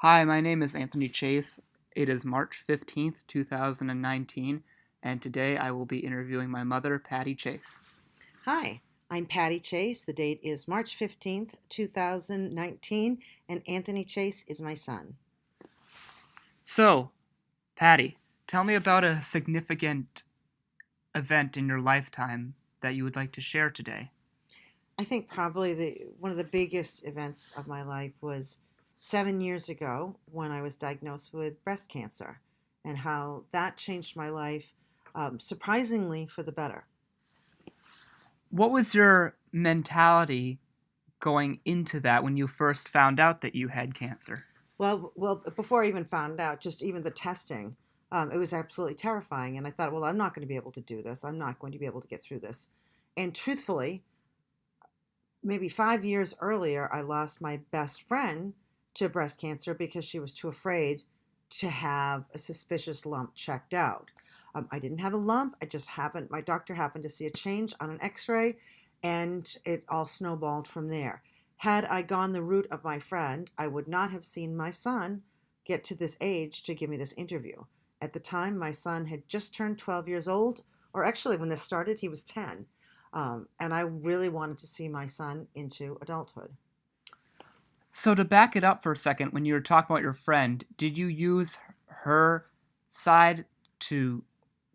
Hi, my name is Anthony Chase. It is March 15th, 2019, and today I will be interviewing my mother, Patty Chase. Hi, I'm Patty Chase. The date is March 15th, 2019, and Anthony Chase is my son. So, Patty, tell me about a significant event in your lifetime that you would like to share today. I think probably one of the biggest events of my life was 7 years ago when I was diagnosed with breast cancer and how that changed my life surprisingly for the better. What was your mentality going into that when you first found out that you had cancer? Well, before I even found out, just even the testing, it was absolutely terrifying. And I thought, well, I'm not going to be able to do this. I'm not going to be able to get through this. And truthfully, maybe 5 years earlier, I lost my best friend to breast cancer because she was too afraid to have a suspicious lump checked out. I didn't have a lump. My doctor happened to see a change on an x ray, and it all snowballed from there. Had I gone the route of my friend, I would not have seen my son get to this age to give me this interview. At the time, my son had just turned 12 years old, or actually, when this started, he was 10. And I really wanted to see my son into adulthood. So, to back it up for a second, when you were talking about your friend, did you use her side to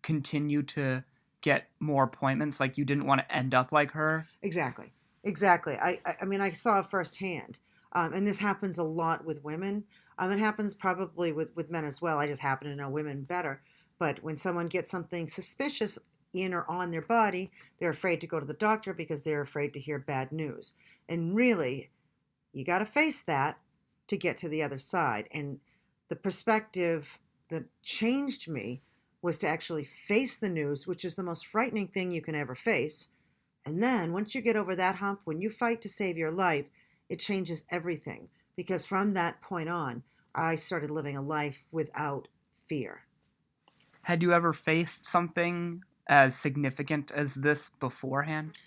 continue to get more appointments? Like you didn't want to end up like her? Exactly. Exactly. I mean, I saw it firsthand. And this happens a lot with women. It happens probably with men as well. I just happen to know women better. But when someone gets something suspicious in or on their body, they're afraid to go to the doctor because they're afraid to hear bad news. And really, you got to face that to get to the other side. And the perspective that changed me was to actually face the news, which is the most frightening thing you can ever face. And then once you get over that hump, when you fight to save your life, it changes everything. Because from that point on, I started living a life without fear. Had you ever faced something as significant as this beforehand?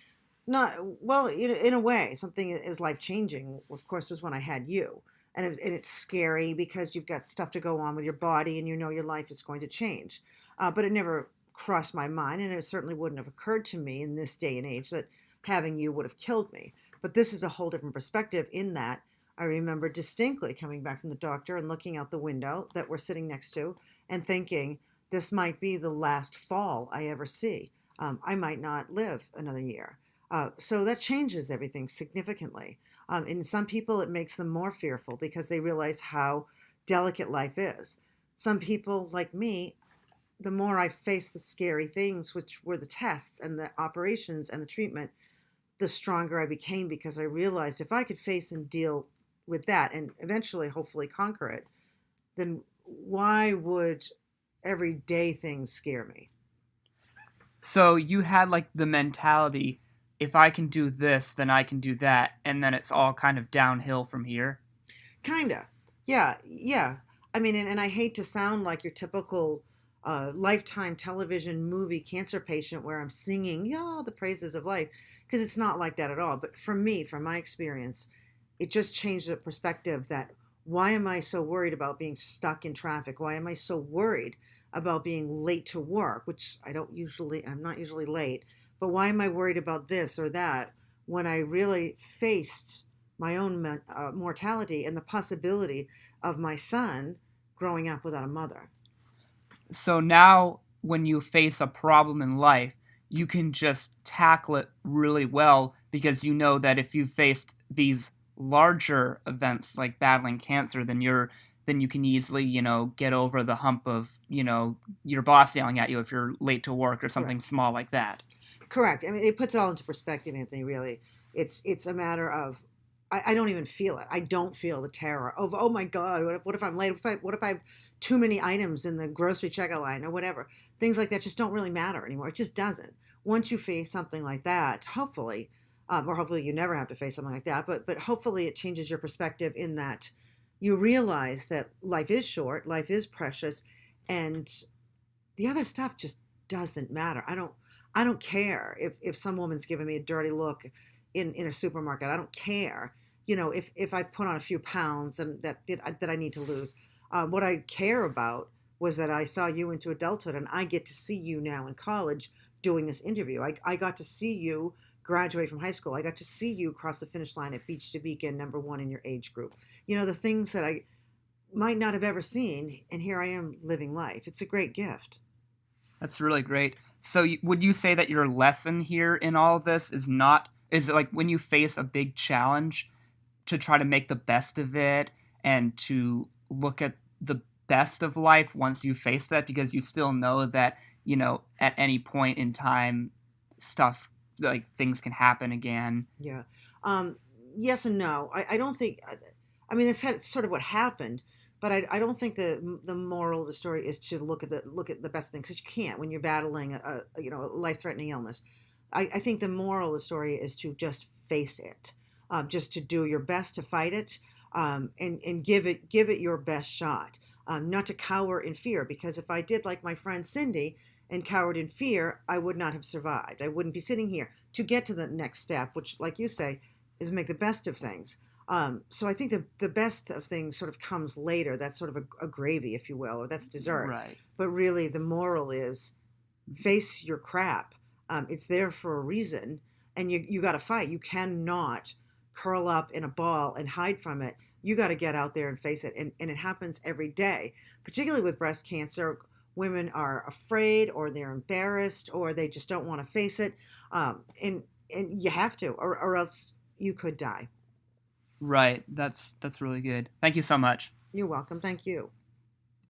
Not well, in a way, something is life changing. Of course, was when I had you, and it's scary because you've got stuff to go on with your body, and you know your life is going to change. But it never crossed my mind, and it certainly wouldn't have occurred to me in this day and age that having you would have killed me. But this is a whole different perspective. In that, I remember distinctly coming back from the doctor and looking out the window that we're sitting next to, and thinking this might be the last fall I ever see. I might not live another year. So that changes everything significantly. In some people, it makes them more fearful because they realize how delicate life is. Some people, like me, the more I faced the scary things, which were the tests and the operations and the treatment, the stronger I became because I realized if I could face and deal with that and eventually, hopefully, conquer it, then why would everyday things scare me? So you had like the mentality, if I can do this, then I can do that, and then it's all kind of downhill from here. Kinda. Yeah, yeah. I mean, and I hate to sound like your typical lifetime television movie cancer patient where I'm singing, yeah, the praises of life, because it's not like that at all. But for me, from my experience, it just changed the perspective that why am I so worried about being stuck in traffic? Why am I so worried about being late to work, which I'm not usually late, but why am I worried about this or that when I really faced my own mortality and the possibility of my son growing up without a mother? So now when you face a problem in life, you can just tackle it really well because you know that if you faced these larger events like battling cancer, then you can easily, get over the hump of, your boss yelling at you if you're late to work or something Correct. small like that. Correct. I mean, it puts it all into perspective, Anthony. Really, it's a matter of I don't even feel it. I don't feel the terror of oh my god, what if I'm late? What if I have too many items in the grocery checkout line or whatever? Things like that just don't really matter anymore. It just doesn't. Once you face something like that, hopefully, or hopefully you never have to face something like that. But hopefully it changes your perspective in that you realize that life is short, life is precious, and the other stuff just doesn't matter. I don't care if some woman's giving me a dirty look in a supermarket. I don't care if I've put on a few pounds and that I need to lose. What I care about was that I saw you into adulthood, and I get to see you now in college doing this interview. I got to see you graduate from high school. I got to see you cross the finish line at Beach to Beacon, number one in your age group. The things that I might not have ever seen, and here I am living life. It's a great gift. That's really great. So, would you say that your lesson here in all of this is it like when you face a big challenge to try to make the best of it and to look at the best of life once you face that, because you still know that, at any point in time, stuff like things can happen again. Yeah. Um, yes and no. I don't think. I mean, that's sort of what happened, but I don't think the moral of the story is to look at the best things, because you can't when you're battling a life threatening illness. I think the moral of the story is to just face it, just to do your best to fight it, and give it your best shot. Not to cower in fear, because if I did like my friend Cindy and cowered in fear, I would not have survived. I wouldn't be sitting here to get to the next step, which, like you say, is make the best of things. So I think the best of things sort of comes later. That's sort of a gravy, if you will, or that's dessert. Right. But really, the moral is face your crap. It's there for a reason, and you got to fight. You cannot curl up in a ball and hide from it. You got to get out there and face it, and it happens every day. Particularly with breast cancer, women are afraid, or they're embarrassed, or they just don't want to face it, and you have to, or else you could die. Right. That's really good. Thank you so much. You're welcome. Thank you.